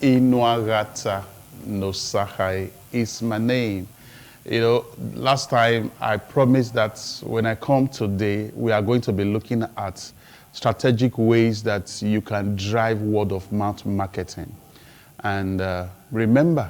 Inuagata no Sahai is my name. You know, last time I promised that when I come today, we are going to be looking at strategic ways that you can drive word of mouth marketing. And remember,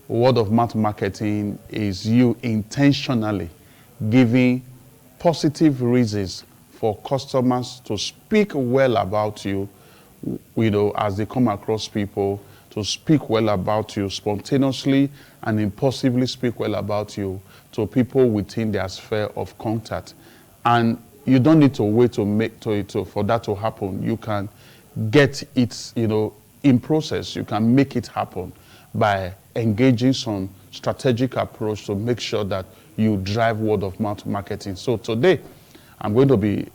word of mouth marketing is you intentionally giving positive reasons for customers to speak well about you, as they come across people, to speak well about you spontaneously and impulsively speak well about you to people within their sphere of contact. And you don't need to wait for that to happen. You can get it, in process. You can make it happen by engaging some strategic approach to make sure that you drive word of mouth marketing. So today, I'm going to be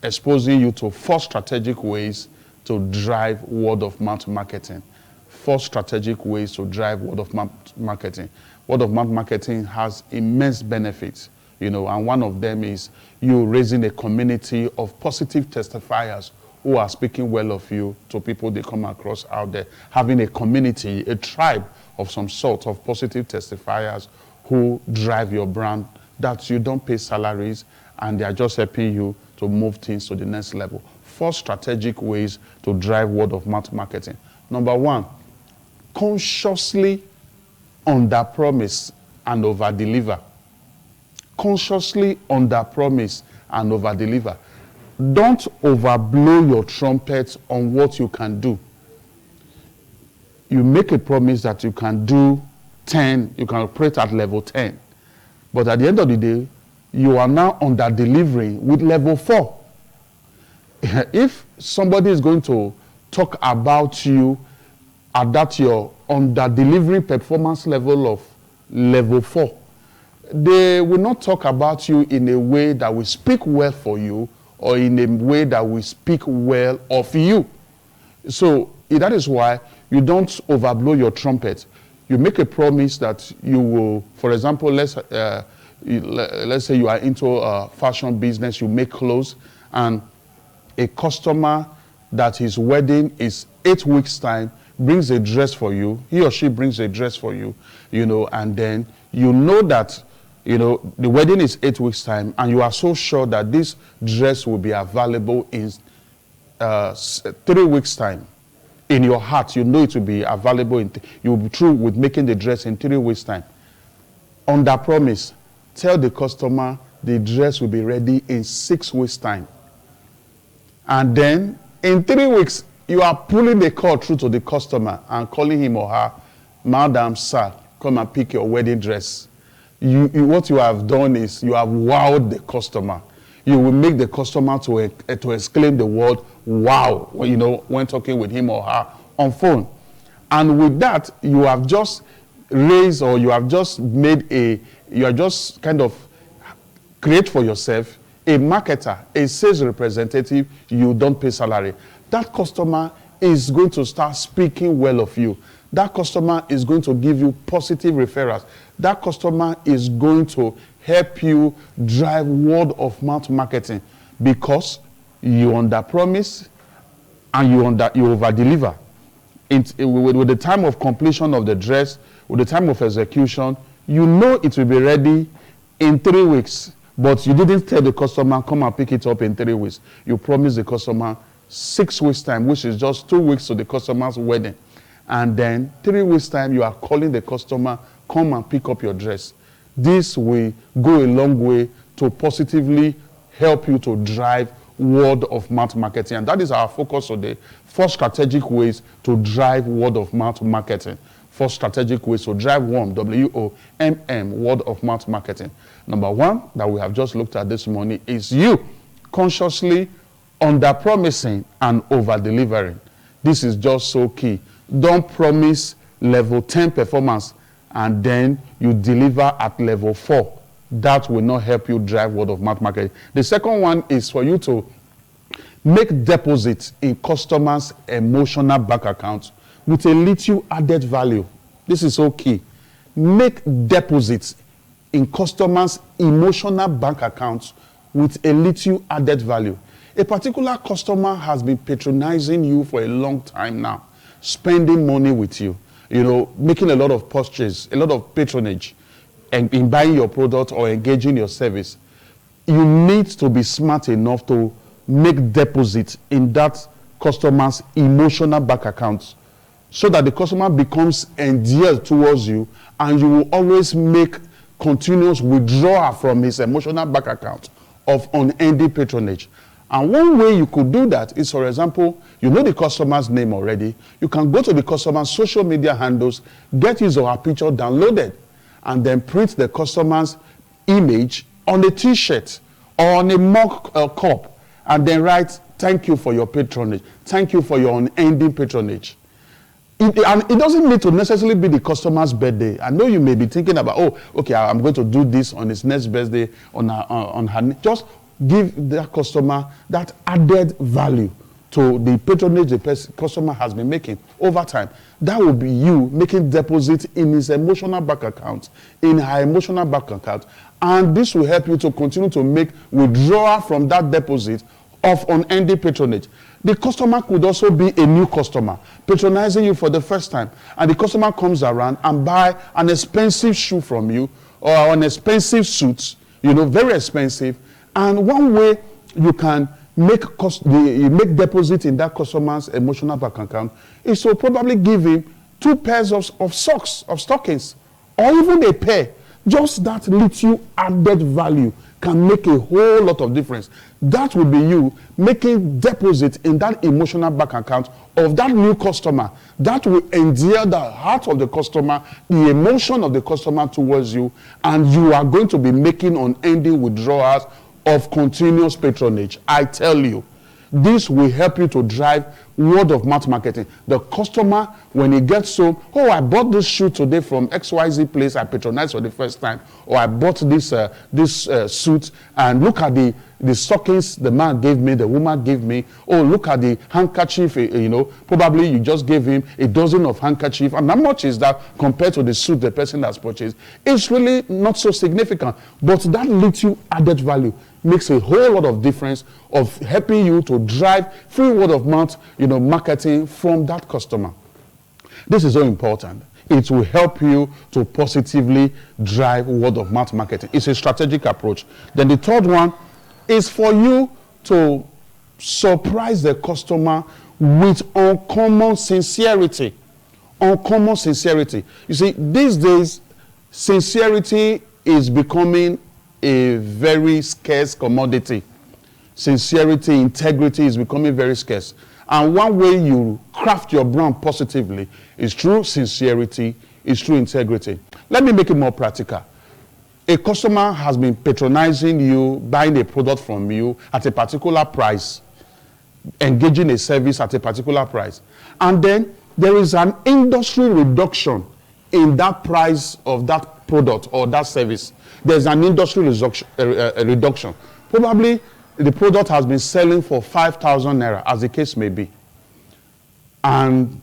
exposing you to 4 strategic ways to drive word of mouth marketing. 4 strategic ways to drive word of mouth marketing. Word of mouth marketing has immense benefits, and one of them is you raising a community of positive testifiers who are speaking well of you to people they come across out there. Having a community, a tribe of some sort of positive testifiers who drive your brand, that you don't pay salaries and they are just helping you to move things to the next level. 4 strategic ways to drive word of mouth marketing. Number 1, consciously under-promise and over-deliver. Consciously under-promise and over-deliver. Don't overblow your trumpet on what you can do. You make a promise that you can do 10, you can operate at level 10. But at the end of the day, you are now under-delivering with level 4. If somebody is going to talk about you at that your under-delivery performance level of level 4, they will not talk about you in a way that will speak well for you or in a way that will speak well of you. So that is why you don't overblow your trumpet. You make a promise that you will, for example, let's say you are into a fashion business, you make clothes, and a customer that his wedding is 8 weeks' time brings a dress for you, he or she brings a dress for you, and then that, the wedding is 8 weeks' time, and you are so sure that this dress will be available in 3 weeks' time. In your heart, you know it will be available, you will be through with making the dress in 3 weeks' time. Under promise, tell the customer the dress will be ready in 6 weeks' time. And then, in 3 weeks, you are pulling the call through to the customer and calling him or her, "Madam, sir, come and pick your wedding dress." What you have done is you have wowed the customer. You will make the customer to exclaim the word "wow," when talking with him or her on phone. And with that, you have just raised, or you have just you are just kind of create for yourself a marketer, a sales representative. You don't pay salary. That customer is going to start speaking well of you. That customer is going to give you positive referrals. That customer is going to help you drive word of mouth marketing because you under-promise and you over-deliver. With the time of completion of the dress, with the time of execution, you know it will be ready in 3 weeks, but you didn't tell the customer, "Come and pick it up in 3 weeks." You promised the customer 6 weeks' time, which is just 2 weeks to the customer's wedding. And then 3 weeks' time, you are calling the customer, "Come and pick up your dress." This will go a long way to positively help you to drive word of mouth marketing. And that is our focus today. 4 strategic ways to drive word of mouth marketing. 4 strategic ways to drive Womm, W-O-M-M, word of mouth marketing. Number 1 that we have just looked at this morning is you consciously under-promising and over-delivering. This is just so key. Don't promise level 10 performance and then you deliver at level 4. That will not help you drive word of mouth marketing. The second one is for you to make deposits in customers' emotional bank accounts with a little added value. This is so key. Make deposits in customers' emotional bank accounts with a little added value. A particular customer has been patronizing you for a long time now. spending money with you, you know, making a lot of purchase, a lot of patronage, and in buying your product or engaging your service, you need to be smart enough to make deposits in that customer's emotional bank account so that the customer becomes endeared towards you, and you will always make continuous withdrawal from his emotional bank account of unending patronage. And one way you could do that is, for example, you know the customer's name already. You can go to the customer's social media handles, get his or her picture downloaded, and then print the customer's image on a t-shirt or on a mug cup, and then write, "Thank you for your patronage. Thank you for your unending patronage." And it doesn't need to necessarily be the customer's birthday. I know you may be thinking about, oh, okay, I'm going to do this on his next birthday, on her. Just give that customer that added value to the patronage the customer has been making over time. That will be you making deposits in his emotional bank account, in her emotional bank account. And this will help you to continue to make withdrawal from that deposit of unending patronage. The customer could also be a new customer patronizing you for the first time, and the customer comes around and buy an expensive shoe from you or an expensive suit, you know, very expensive. And one way you can make deposit in that customer's emotional bank account is to probably give him 2 pairs of socks, of stockings, or even a pair. Just that little added value can make a whole lot of difference. That will be you making deposit in that emotional bank account of that new customer. That will endear the heart of the customer, the emotion of the customer towards you, and you are going to be making unending withdrawals of continuous patronage. I tell you, this will help you to drive word of mouth marketing. The customer, when he gets home, oh, I bought this shoe today from XYZ place I patronized for the first time, or I bought this suit, and look at the stockings the man gave me, the woman gave me. Oh, look at the handkerchief, you know, probably you just gave him a dozen of handkerchief. And how much is that compared to the suit the person has purchased? It's really not so significant, but that little added value makes a whole lot of difference of helping you to drive free word of mouth, you know, marketing from that customer. This is so important. It will help you to positively drive word of mouth marketing. It's a strategic approach. Then the third one is for you to surprise the customer with uncommon sincerity. Uncommon sincerity. You see, these days, sincerity is becoming a very scarce commodity. Sincerity, integrity is becoming very scarce. And one way you craft your brand positively is through sincerity, is through integrity. Let me make it more practical. A customer has been patronizing you, buying a product from you at a particular price, engaging a service at a particular price. And then there is an industry reduction in that price of that product or that service. There's an industry reduction. Probably the product has been selling for 5,000 naira, as the case may be. And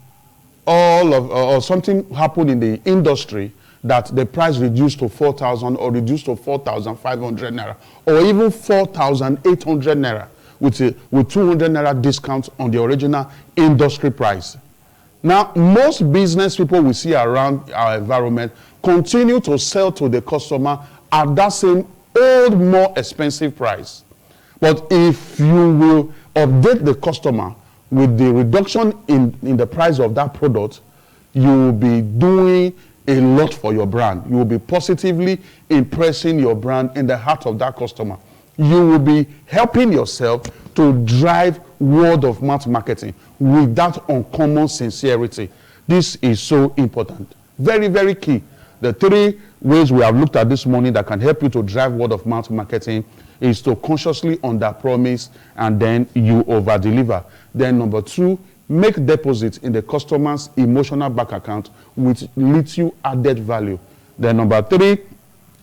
or something happened in the industry that the price reduced to 4,000 or reduced to 4,500 naira, or even 4,800 naira with 200 naira discount on the original industry price. Now, most business people we see around our environment continue to sell to the customer at that same old, more expensive price. But if you will update the customer with the reduction in the price of that product, you will be doing a lot for your brand. You will be positively impressing your brand in the heart of that customer. You will be helping yourself to drive word of mouth marketing with that uncommon sincerity. This is so important. Very, very key. The 3 ways we have looked at this morning that can help you to drive word of mouth marketing is to consciously underpromise and then you over-deliver. Then number 2, make deposits in the customer's emotional bank account with little added value. Then number 3,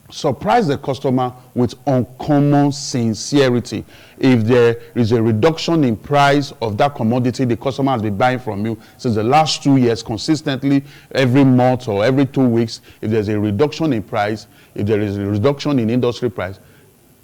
surprise the customer with uncommon sincerity. If there is a reduction in price of that commodity the customer has been buying from you since the last 2 years consistently, every month or every 2 weeks, if there's a reduction in price, if there is a reduction in industry price,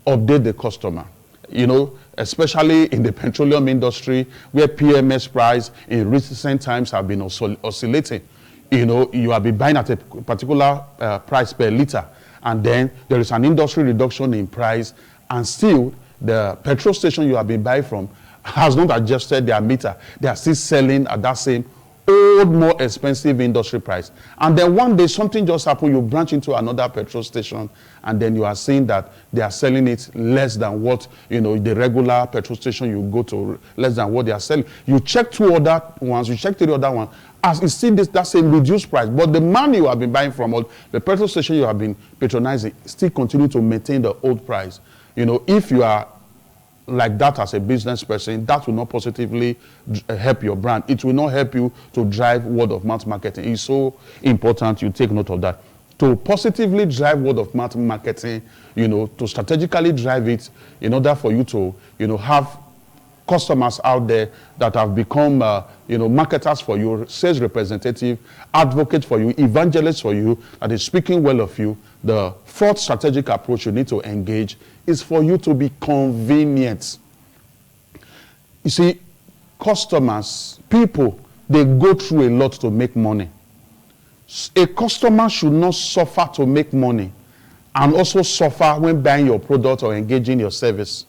update the customer. you know, especially in the petroleum industry, where PMS price in recent times have been oscillating. You know, you have been buying at a particular price per liter, and then there is an industry reduction in price, and still the petrol station you have been buying from has not adjusted their meter. They are still selling at that same old, more expensive industry price. And then one day something just happened, you branch into another petrol station, and then you are seeing that they are selling it less than what, you know, the regular petrol station you go to, less than what they are selling. You check 2 other ones, you check 3 other ones, as you see this, that same reduced price, but the man you have been buying from, or the petrol station you have been patronizing, still continue to maintain the old price. You know, if you are like that as a business person, that will not positively help your brand. It will not help you to drive word of mouth marketing. It's so important you take note of that. To positively drive word of mouth marketing, you know, to strategically drive it in order for you to, you know, have customers out there that have become, you know, marketers for you, sales representative, advocate for you, evangelist for you, that is speaking well of you. The fourth strategic approach you need to engage is for you to be convenient. You see, customers, people, they go through a lot to make money. A customer should not suffer to make money and also suffer when buying your product or engaging your service.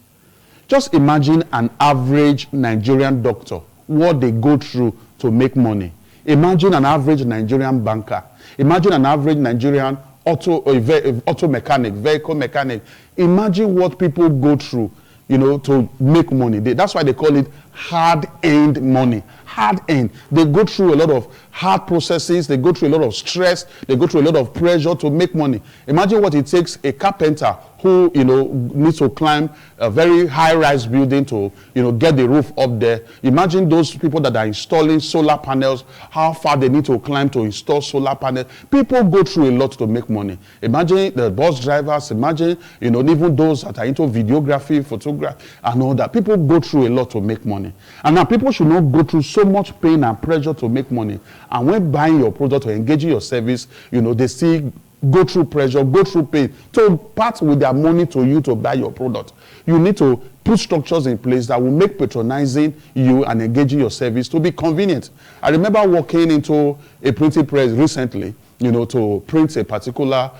Just imagine an average Nigerian doctor, what they go through to make money. Imagine an average Nigerian banker. Imagine an average Nigerian auto mechanic, vehicle mechanic. Imagine what people go through, you know, to make money. That's why they call it hard-earned money. Hard-earned. They go through a lot of hard processes. They go through a lot of stress. They go through a lot of pressure to make money. Imagine what it takes a carpenter who, you know, needs to climb a very high-rise building to, you know, get the roof up there. Imagine those people that are installing solar panels, how far they need to climb to install solar panels. People go through a lot to make money. Imagine the bus drivers. Imagine, you know, even those that are into videography, photography, and all that. People go through a lot to make money. And now people should not go through so much pain and pressure to make money. And when buying your product or engaging your service, you know, they still go through pressure, go through pain, to part with their money to you to buy your product. You need to put structures in place that will make patronizing you and engaging your service to be convenient. I remember walking into a printing press recently, you know, to print a particular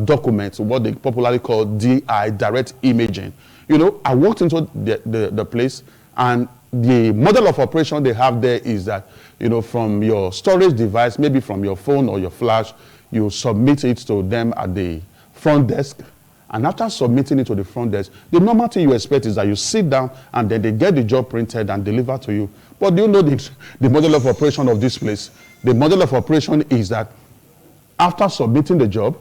document, what they popularly call DI, direct imaging. You know, I walked into the place, and the model of operation they have there is that, you know, from your storage device, maybe from your phone or your flash, you submit it to them at the front desk. And after submitting it to the front desk, the normal thing you expect is that you sit down and then they get the job printed and delivered to you. But do you know the model of operation of this place? The model of operation is that after submitting the job,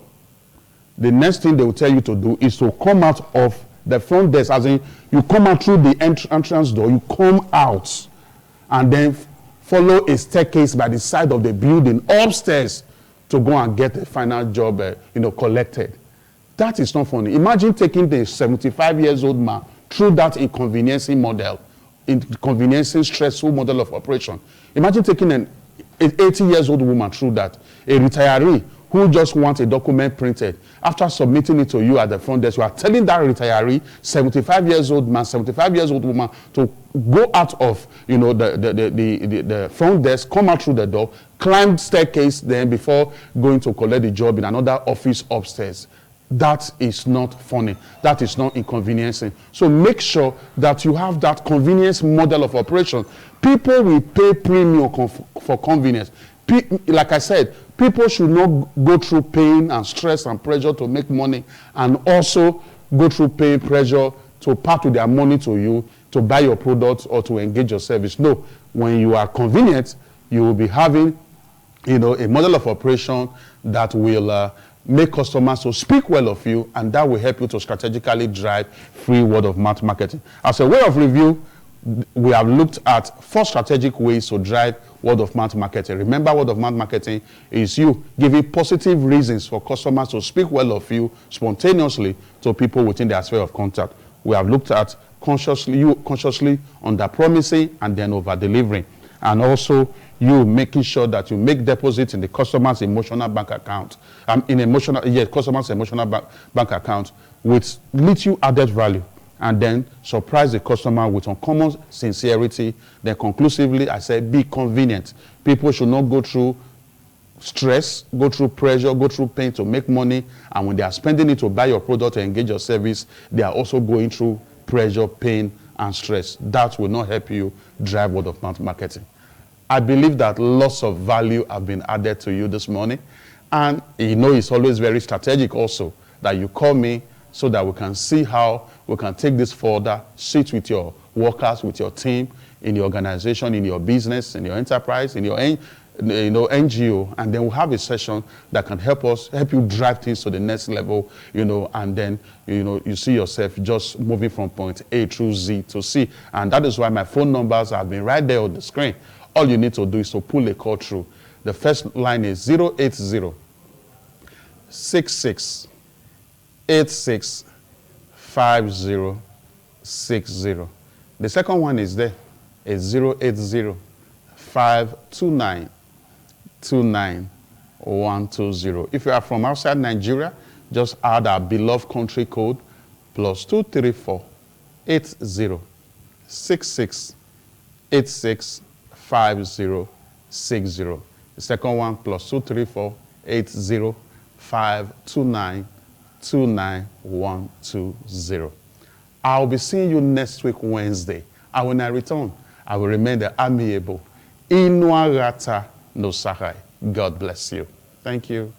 the next thing they will tell you to do is to come out of the front desk, as in you come out through the entrance door, you come out and then follow a staircase by the side of the building upstairs to go and get the final job, you know, collected. That is not funny. Imagine taking the 75-year-old man through that inconveniencing model, inconveniencing stressful model of operation. Imagine taking an 80-year-old woman through that, a retiree who just wants a document printed. After submitting it to you at the front desk, you are telling that retiree, 75-year-old man, 75-year-old woman, to go out of, you know, the front desk, come out through the door, climb staircase, then before going to collect the job in another office upstairs. That is not funny. That is not inconveniencing. So make sure that you have that convenience model of operation. People will pay premium for convenience. Like I said, people should not go through pain and stress and pressure to make money, and also go through pain, pressure to part with their money to you to buy your product or to engage your service. No, when you are convenient, you will be having, you know, a model of operation that will make customers to speak well of you, and that will help you to strategically drive free word of mouth marketing. As a way of review, we have looked at 4 strategic ways to drive word of mouth marketing. Remember, word of mouth marketing is you giving positive reasons for customers to speak well of you spontaneously to people within their sphere of contact. We have looked at consciously under promising and then over delivering, and also you making sure that you make deposits in the customer's emotional bank account, customer's emotional bank account with little added value. and then surprise the customer with uncommon sincerity. Then conclusively, I say be convenient. People should not go through stress, go through pressure, go through pain to make money. And when they are spending it to buy your product or engage your service, they are also going through pressure, pain, and stress. That will not help you drive word of mouth marketing. I believe that lots of value have been added to you this morning. And you know it's always very strategic also that you call me so that we can see how we can take this further, sit with your workers, with your team, in your organization, in your business, in your enterprise, in your NGO, and then we'll have a session that can help you drive things to the next level, and then, you see yourself just moving from point A through Z to C. And that is why my phone numbers have been right there on the screen. All you need to do is to pull a call through. The first line is 080 66 86 5060. The second one is there. It's 080 529 29120. If you are from outside Nigeria, just add our beloved country code +234 80 66 86 5060. The second one +234 80 529 29120. I'll be seeing you next week, Wednesday. And when I return, I will remain the amiable Inuarata no Sahai. God bless you. Thank you.